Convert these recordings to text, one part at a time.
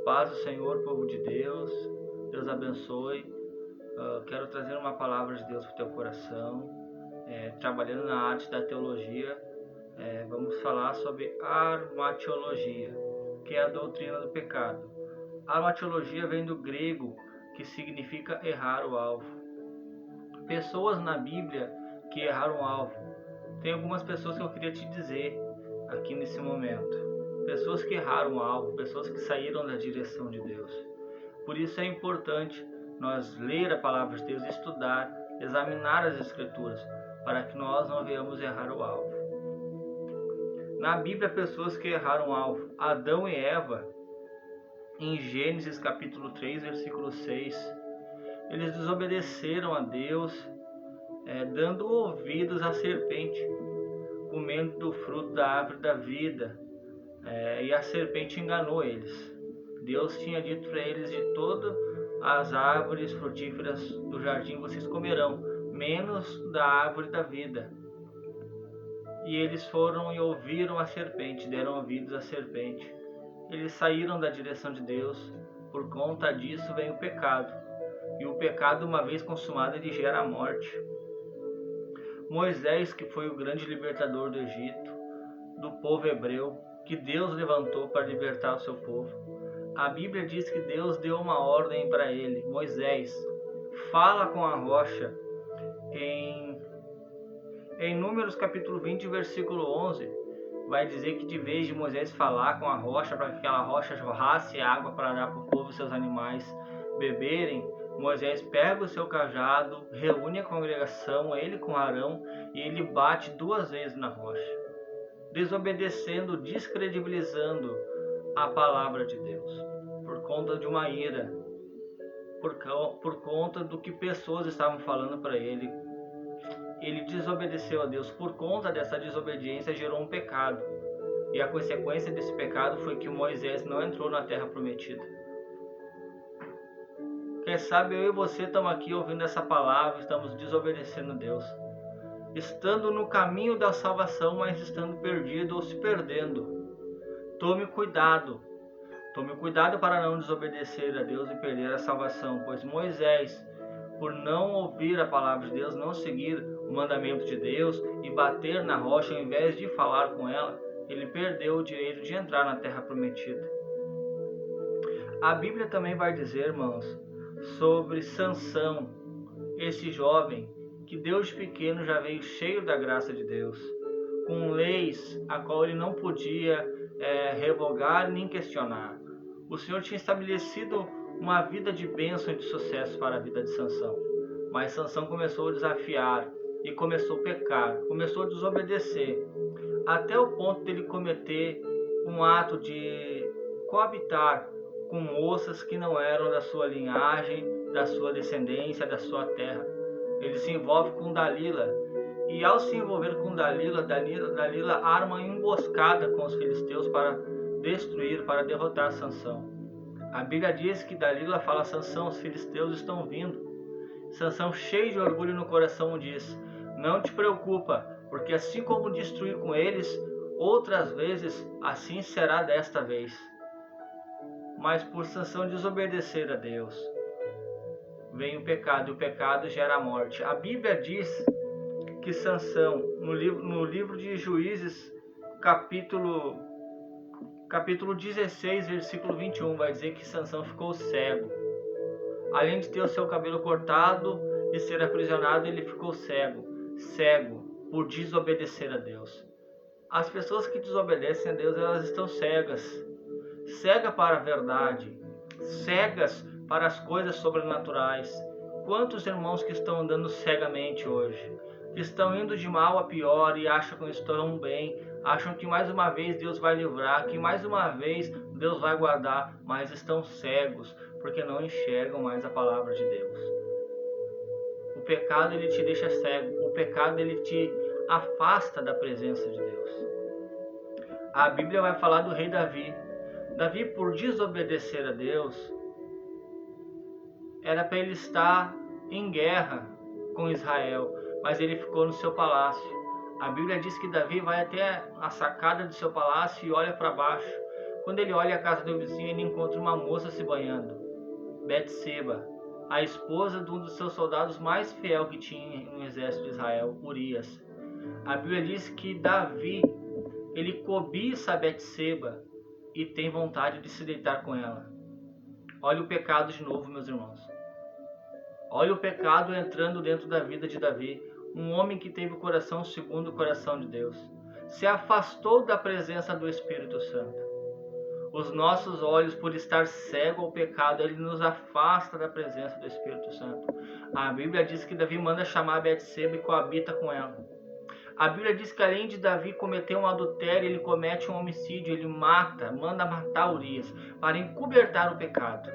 Paz do Senhor, povo de Deus. Deus abençoe. Quero trazer uma palavra de Deus para o teu coração. Trabalhando na arte da teologia, vamos falar sobre armatiologia, que é a doutrina do pecado. Armatiologia vem do grego, que significa errar o alvo. Pessoas na Bíblia que erraram o alvo. Tem algumas pessoas que eu queria te dizer aqui nesse momento. Pessoas que erraram o alvo, pessoas que saíram da direção de Deus. Por isso é importante nós ler a palavra de Deus, estudar, examinar as Escrituras, para que nós não venhamos errar o alvo. Na Bíblia, pessoas que erraram o alvo. Adão e Eva, em Gênesis capítulo 3, versículo 6, eles desobedeceram a Deus, dando ouvidos à serpente, comendo do fruto da árvore da vida, e a serpente enganou eles. Deus tinha dito para eles: de todas as árvores frutíferas do jardim vocês comerão, menos da árvore da vida. E eles foram e ouviram a serpente, deram ouvidos à serpente. Eles saíram da direção de Deus. Por conta disso vem o pecado. E o pecado, uma vez consumado, ele gera a morte. Moisés, que foi o grande libertador do Egito, do povo hebreu, que Deus levantou para libertar o seu povo. A Bíblia diz que Deus deu uma ordem para ele: Moisés, fala com a rocha. Em Números capítulo 20, versículo 11, vai dizer que de vez de Moisés falar com a rocha, para que aquela rocha jorrasse água para dar para o povo e seus animais beberem, Moisés pega o seu cajado, reúne a congregação, ele com Arão, e ele bate 2 vezes na rocha, desobedecendo, descredibilizando a palavra de Deus, por conta de uma ira, por conta do que pessoas estavam falando para ele. Ele desobedeceu a Deus. Por conta dessa desobediência gerou um pecado, e a consequência desse pecado foi que Moisés não entrou na terra prometida. Quem sabe eu e você estamos aqui ouvindo essa palavra, estamos desobedecendo a Deus, estando no caminho da salvação, mas estando perdido ou se perdendo. Tome cuidado para não desobedecer a Deus e perder a salvação, pois Moisés, por não ouvir a palavra de Deus, não seguir o mandamento de Deus e bater na rocha ao invés de falar com ela, ele perdeu o direito de entrar na terra prometida. A Bíblia também vai dizer, irmãos, sobre Sansão, esse jovem que Deus pequeno já veio cheio da graça de Deus, com leis a qual ele não podia revogar nem questionar. O Senhor tinha estabelecido uma vida de bênção e de sucesso para a vida de Sansão, mas Sansão começou a desafiar e começou a pecar, começou a desobedecer, até o ponto de ele cometer um ato de coabitar com moças que não eram da sua linhagem, da sua descendência, da sua terra. Ele se envolve com Dalila, e ao se envolver com Dalila arma uma emboscada com os filisteus para destruir, para derrotar Sansão. A Bíblia diz que Dalila fala a Sansão: os filisteus estão vindo. Sansão, cheio de orgulho no coração, diz: não te preocupa, porque assim como destruir com eles outras vezes, assim será desta vez. Mas por Sansão desobedecer a Deus, vem o pecado, e o pecado gera a morte. A Bíblia diz que Sansão, no livro de Juízes, capítulo 16, versículo 21, vai dizer que Sansão ficou cego. Além de ter o seu cabelo cortado e ser aprisionado, ele ficou cego por desobedecer a Deus. As pessoas que desobedecem a Deus, elas estão cegas para a verdade, cegas para as coisas sobrenaturais. Quantos irmãos que estão andando cegamente hoje, que estão indo de mal a pior e acham que estão bem, acham que mais uma vez Deus vai livrar, que mais uma vez Deus vai guardar, mas estão cegos porque não enxergam mais a palavra de Deus. O pecado, ele te deixa cego, o pecado, ele te afasta da presença de Deus. A Bíblia vai falar do rei Davi. Davi, por desobedecer a Deus, era para ele estar em guerra com Israel, mas ele ficou no seu palácio. A Bíblia diz que Davi vai até a sacada do seu palácio e olha para baixo, Quando ele olha a casa do vizinho, ele encontra uma moça se banhando, Betseba, a esposa de um dos seus soldados mais fiel que tinha no exército de Israel, Urias. A Bíblia diz que Davi, ele cobiça Betseba e tem vontade de se deitar com ela. Olha o pecado de novo, meus irmãos. Olha o pecado entrando dentro da vida de Davi, um homem que teve o coração segundo o coração de Deus. Se afastou da presença do Espírito Santo. Os nossos olhos, por estar cego ao pecado, ele nos afasta da presença do Espírito Santo. A Bíblia diz que Davi manda chamar Betseba e coabita com ela. A Bíblia diz que além de Davi cometer um adultério, ele comete um homicídio, ele manda matar Urias, para encobertar o pecado.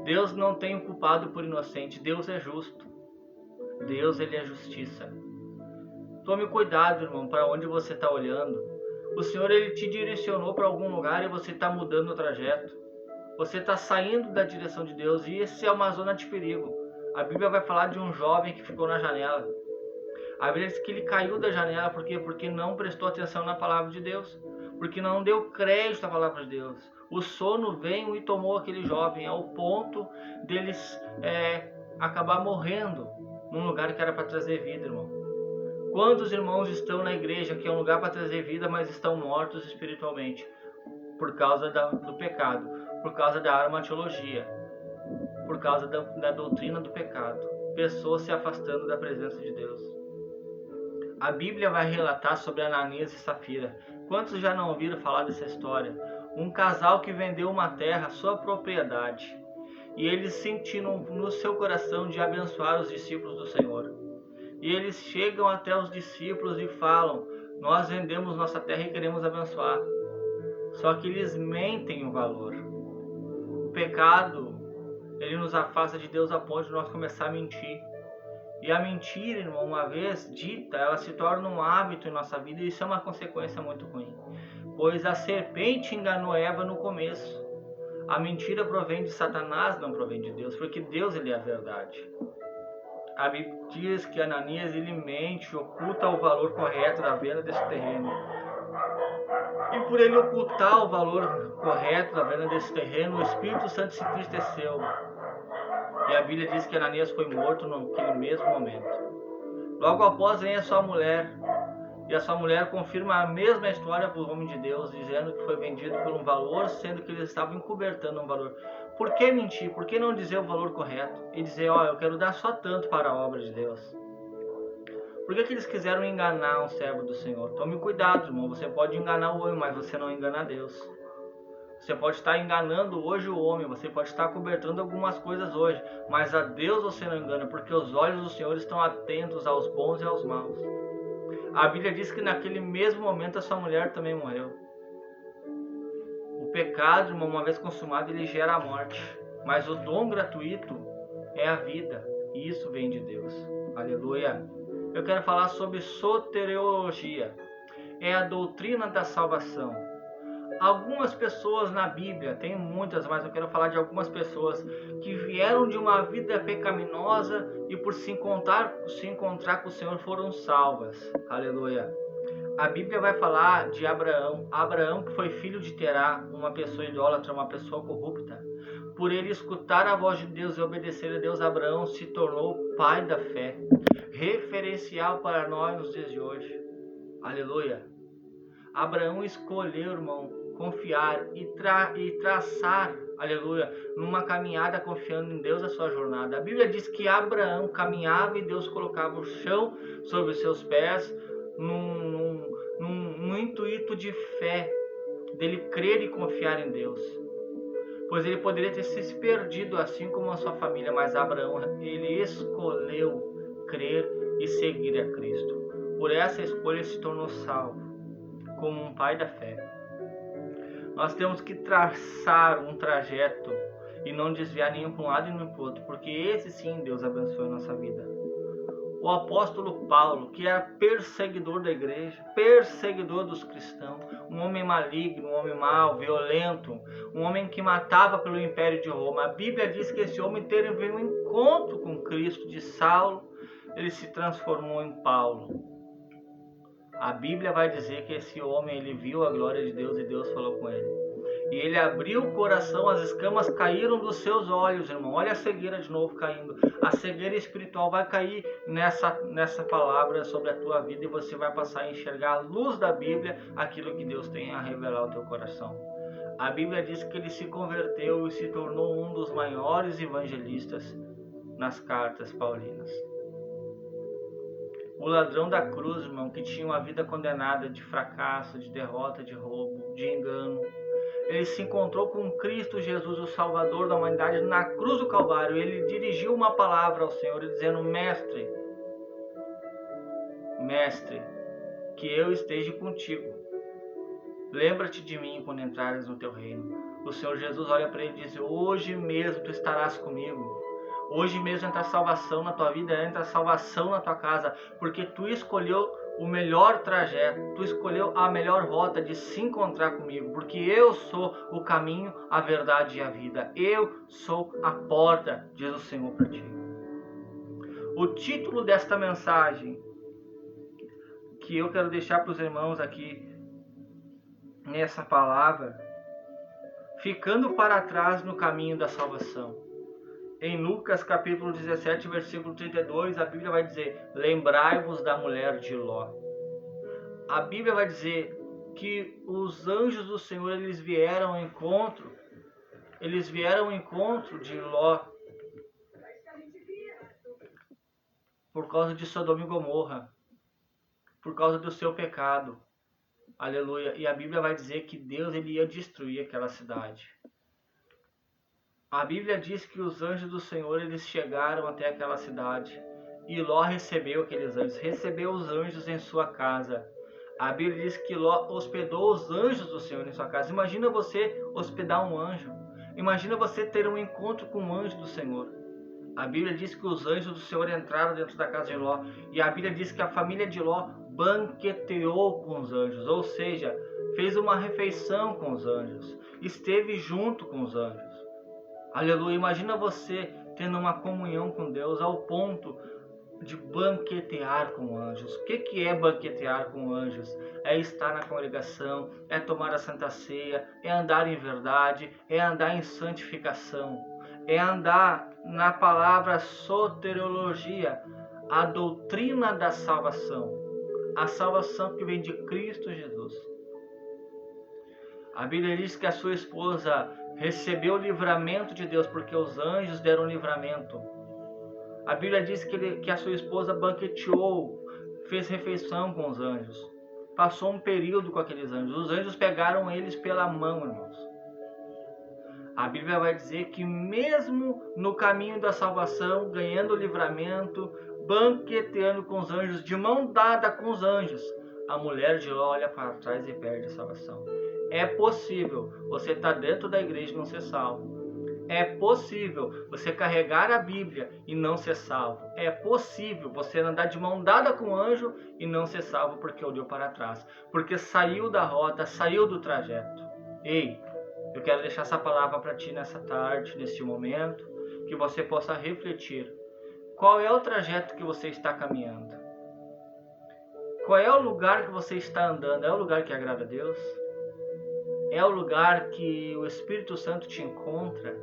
Deus não tem o culpado por inocente, Deus é justo. Deus, ele é justiça. Tome cuidado, irmão, para onde você está olhando. O Senhor, ele te direcionou para algum lugar e você está mudando o trajeto. Você está saindo da direção de Deus e esse é uma zona de perigo. A Bíblia vai falar de um jovem que ficou na janela. A Bíblia diz que ele caiu da janela, por quê? Porque não prestou atenção na palavra de Deus. Porque não deu crédito à palavra de Deus. O sono veio e tomou aquele jovem ao ponto deles acabar morrendo num lugar que era para trazer vida, irmão. Quantos irmãos estão na igreja, que é um lugar para trazer vida, mas estão mortos espiritualmente? Por causa do pecado, por causa da armatiologia, por causa da doutrina do pecado. Pessoas se afastando da presença de Deus. A Bíblia vai relatar sobre Ananias e Safira. Quantos já não ouviram falar dessa história? Um casal que vendeu uma terra, sua propriedade. E eles sentiram no seu coração de abençoar os discípulos do Senhor. E eles chegam até os discípulos e falam: nós vendemos nossa terra e queremos abençoar. Só que eles mentem o valor. O pecado, ele nos afasta de Deus a ponto de nós começar a mentir. E a mentira, irmão, uma vez dita, ela se torna um hábito em nossa vida e isso é uma consequência muito ruim. Pois a serpente enganou Eva no começo. A mentira provém de Satanás, não provém de Deus, porque Deus, ele é a verdade. A Bíblia diz que Ananias, ele mente, oculta o valor correto da venda desse terreno. E por ele ocultar o valor correto da venda desse terreno, o Espírito Santo se entristeceu. E a Bíblia diz que Ananias foi morto naquele mesmo momento. Logo após vem a sua mulher. E a sua mulher confirma a mesma história para o homem de Deus, dizendo que foi vendido por um valor, sendo que eles estavam encobertando um valor. Por que mentir? Por que não dizer o valor correto? E dizer, eu quero dar só tanto para a obra de Deus. Por que eles quiseram enganar um servo do Senhor? Tome cuidado, irmão. Você pode enganar o homem, mas você não engana Deus. Você pode estar enganando hoje o homem, você pode estar cobertando algumas coisas hoje, mas a Deus você não engana, porque os olhos do Senhor estão atentos aos bons e aos maus. A Bíblia diz que naquele mesmo momento a sua mulher também morreu. O pecado, uma vez consumado, ele gera a morte, mas o dom gratuito é a vida, e isso vem de Deus. Aleluia! Eu quero falar sobre soteriologia, é a doutrina da salvação. Algumas pessoas na Bíblia, tem muitas, mas eu quero falar de algumas pessoas que vieram de uma vida pecaminosa e por se encontrar com o Senhor foram salvas. Aleluia. A Bíblia vai falar de Abraão. Abraão, que foi filho de Terá, uma pessoa idólatra, uma pessoa corrupta. Por ele escutar a voz de Deus e obedecer a Deus, Abraão se tornou pai da fé. Referencial para nós nos dias de hoje. Aleluia. Abraão escolheu, irmão, confiar e traçar, aleluia, numa caminhada confiando em Deus a sua jornada. A Bíblia diz que Abraão caminhava e Deus colocava o chão sobre os seus pés num intuito de fé, dele crer e confiar em Deus. Pois ele poderia ter se perdido assim como a sua família, mas Abraão, ele escolheu crer e seguir a Cristo. Por essa escolha ele se tornou salvo, como um pai da fé. Nós temos que traçar um trajeto e não desviar nenhum para um lado e nem para o outro, porque esse sim Deus abençoe a nossa vida. O apóstolo Paulo, que era perseguidor da igreja, perseguidor dos cristãos, um homem maligno, um homem mau, violento, um homem que matava pelo Império de Roma. A Bíblia diz que esse homem teve um encontro com Cristo. De Saulo, ele se transformou em Paulo. A Bíblia vai dizer que esse homem, ele viu a glória de Deus e Deus falou com ele. E ele abriu o coração, as escamas caíram dos seus olhos, irmão. Olha a cegueira de novo caindo. A cegueira espiritual vai cair nessa palavra sobre a tua vida e você vai passar a enxergar à luz da Bíblia aquilo que Deus tem a revelar ao teu coração. A Bíblia diz que ele se converteu e se tornou um dos maiores evangelistas nas cartas paulinas. O ladrão da cruz, irmão, que tinha uma vida condenada de fracasso, de derrota, de roubo, de engano, ele se encontrou com Cristo Jesus, o Salvador da humanidade, na cruz do Calvário. Ele dirigiu uma palavra ao Senhor, dizendo: Mestre, que eu esteja contigo. Lembra-te de mim quando entrares no teu reino. O Senhor Jesus olha para ele e diz: hoje mesmo tu estarás comigo. Hoje mesmo entra salvação na tua vida, entra salvação na tua casa, porque tu escolheu o melhor trajeto, tu escolheu a melhor rota de se encontrar comigo, porque eu sou o caminho, a verdade e a vida. Eu sou a porta, diz o Senhor para ti. O título desta mensagem que eu quero deixar para os irmãos aqui nessa palavra: ficando para trás no caminho da salvação. Em Lucas capítulo 17, versículo 32, a Bíblia vai dizer: lembrai-vos da mulher de Ló. A Bíblia vai dizer que os anjos do Senhor, eles vieram ao encontro de Ló por causa de Sodoma e Gomorra, por causa do seu pecado. Aleluia. E a Bíblia vai dizer que Deus, ele ia destruir aquela cidade. A Bíblia diz que os anjos do Senhor, eles chegaram até aquela cidade. E Ló recebeu aqueles anjos, recebeu os anjos em sua casa. A Bíblia diz que Ló hospedou os anjos do Senhor em sua casa. Imagina você hospedar um anjo. Imagina você ter um encontro com um anjo do Senhor. A Bíblia diz que os anjos do Senhor entraram dentro da casa de Ló. E a Bíblia diz que a família de Ló banqueteou com os anjos. Ou seja, fez uma refeição com os anjos. Esteve junto com os anjos. Aleluia. Imagina você tendo uma comunhão com Deus ao ponto de banquetear com anjos. O que é banquetear com anjos? É estar na congregação, é tomar a Santa Ceia, é andar em verdade, é andar em santificação, é andar na palavra soteriologia, a doutrina da salvação, a salvação que vem de Cristo Jesus. A Bíblia diz que a sua esposa recebeu o livramento de Deus, porque os anjos deram livramento. A Bíblia diz que a sua esposa banqueteou, fez refeição com os anjos. Passou um período com aqueles anjos. Os anjos pegaram eles pela mão, irmãos. A Bíblia vai dizer que mesmo no caminho da salvação, ganhando o livramento, banqueteando com os anjos, de mão dada com os anjos, a mulher de Ló olha para trás e perde a salvação. É possível você estar dentro da igreja e não ser salvo. É possível você carregar a Bíblia e não ser salvo. É possível você andar de mão dada com o anjo e não ser salvo porque olhou para trás. Porque saiu da rota, saiu do trajeto. Ei, eu quero deixar essa palavra para ti nessa tarde, neste momento, que você possa refletir. Qual é o trajeto que você está caminhando? Qual é o lugar que você está andando? É o lugar que agrada a Deus? É o lugar que o Espírito Santo te encontra?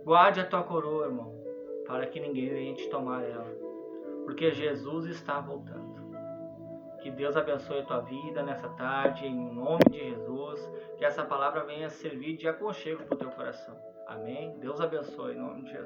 Guarde a tua coroa, irmão, para que ninguém venha te tomar ela, porque Jesus está voltando. Que Deus abençoe a tua vida nessa tarde, em nome de Jesus, que essa palavra venha servir de aconchego para o teu coração. Amém? Deus abençoe em nome de Jesus.